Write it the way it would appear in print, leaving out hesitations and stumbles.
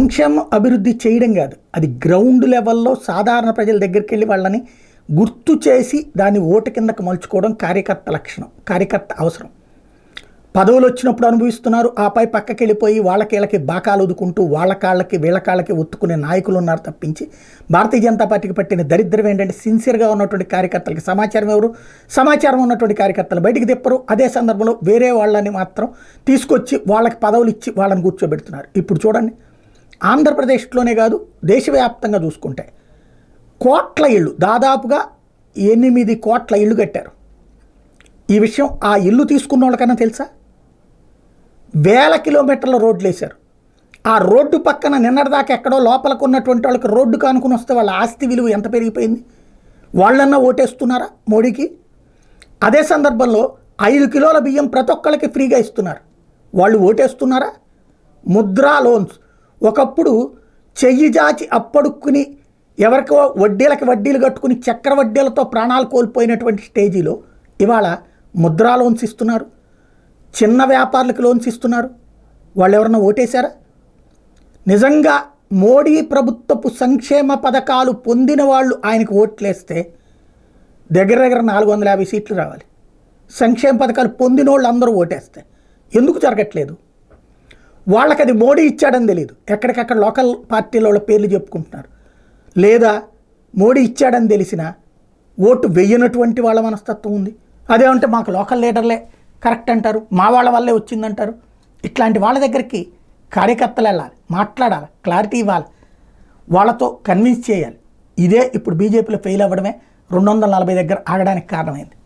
సంక్షేమ అభివృద్ధి చేయడం కాదు, అది గ్రౌండ్ లెవెల్లో సాధారణ ప్రజల దగ్గరికి వెళ్ళి వాళ్ళని గుర్తు చేసి దాన్ని ఓటు కిందకు మలుచుకోవడం కార్యకర్త లక్షణం, కార్యకర్త అవసరం. పదవులు వచ్చినప్పుడు అనుభవిస్తున్నారు, ఆపై పక్కకి వెళ్ళిపోయి వాళ్ళకి బాకాలు ఉదుకుంటూ వాళ్ళ కాళ్ళకి వీళ్ళ కాళ్ళకి ఒత్తుకునే నాయకులు ఉన్నారు తప్పించి భారతీయ జనతా పార్టీకి పట్టిన దరిద్రం ఏంటంటే సిన్సియర్గా ఉన్నటువంటి కార్యకర్తలకి సమాచారం ఎవరు, సమాచారం ఉన్నటువంటి కార్యకర్తలు బయటికి తిప్పరు. అదే సందర్భంలో వేరే వాళ్ళని మాత్రం తీసుకొచ్చి వాళ్ళకి పదవులు ఇచ్చి వాళ్ళని కూర్చోబెడుతున్నారు. ఇప్పుడు చూడండి, ఆంధ్రప్రదేశ్లోనే కాదు దేశవ్యాప్తంగా చూసుకుంటే కోట్ల ఇళ్ళు, దాదాపుగా 8 కోట్ల ఇళ్ళు కట్టారు. ఈ విషయం ఆ ఇల్లు తీసుకున్న వాళ్ళకన్నా తెలుసా? 1000 కిలోమీటర్ల రోడ్లు వేశారు. ఆ రోడ్డు పక్కన నిన్నటిదాకా ఎక్కడో లోపలకు ఉన్నటువంటి వాళ్ళకి రోడ్డు కానుకుని వస్తే వాళ్ళ ఆస్తి విలువ ఎంత పెరిగిపోయింది? వాళ్ళన్నా ఓటేస్తున్నారా మోడీకి? అదే సందర్భంలో 5 కిలోల బియ్యం ప్రతి ఒక్కళ్ళకి ఫ్రీగా ఇస్తున్నారు, వాళ్ళు ఓటేస్తున్నారా? ముద్రా లోన్స్, ఒకప్పుడు చెయ్యి జాచి అప్పడుక్కుని ఎవరికో వడ్డీలు కట్టుకుని చక్ర వడ్డీలతో ప్రాణాలు కోల్పోయినటువంటి స్టేజీలో ఇవాళ ముద్రా లోన్స్ ఇస్తున్నారు, చిన్న వ్యాపారులకు లోన్స్ ఇస్తున్నారు. వాళ్ళు ఎవరన్నా ఓటేశారా? నిజంగా మోడీ ప్రభుత్వపు సంక్షేమ పథకాలు పొందిన వాళ్ళు ఆయనకు ఓట్లేస్తే దగ్గర 450 సీట్లు రావాలి. సంక్షేమ పథకాలు పొందిన వాళ్ళు అందరూ ఓటేస్తే ఎందుకు జరగట్లేదు? వాళ్ళకి అది మోడీ ఇచ్చాడని తెలియదు, ఎక్కడికక్కడ లోకల్ పార్టీల వాళ్ళ పేర్లు చెప్పుకుంటున్నారు. లేదా మోడీ ఇచ్చాడని తెలిసిన ఓటు వెయ్యనటువంటి వాళ్ళ మనస్తత్వం ఉంది. అదేమంటే మాకు లోకల్ లీడర్లే కరెక్ట్ అంటారు, మా వాళ్ళ వల్లే వచ్చిందంటారు. ఇట్లాంటి వాళ్ళ దగ్గరికి కార్యకర్తలు వెళ్ళాలి, మాట్లాడాలి, క్లారిటీ ఇవ్వాలి, వాళ్ళతో కన్విన్స్ చేయాలి. ఇదే ఇప్పుడు బీజేపీలో ఫెయిల్ అవ్వడమే 240 దగ్గర ఆగడానికి కారణమైంది.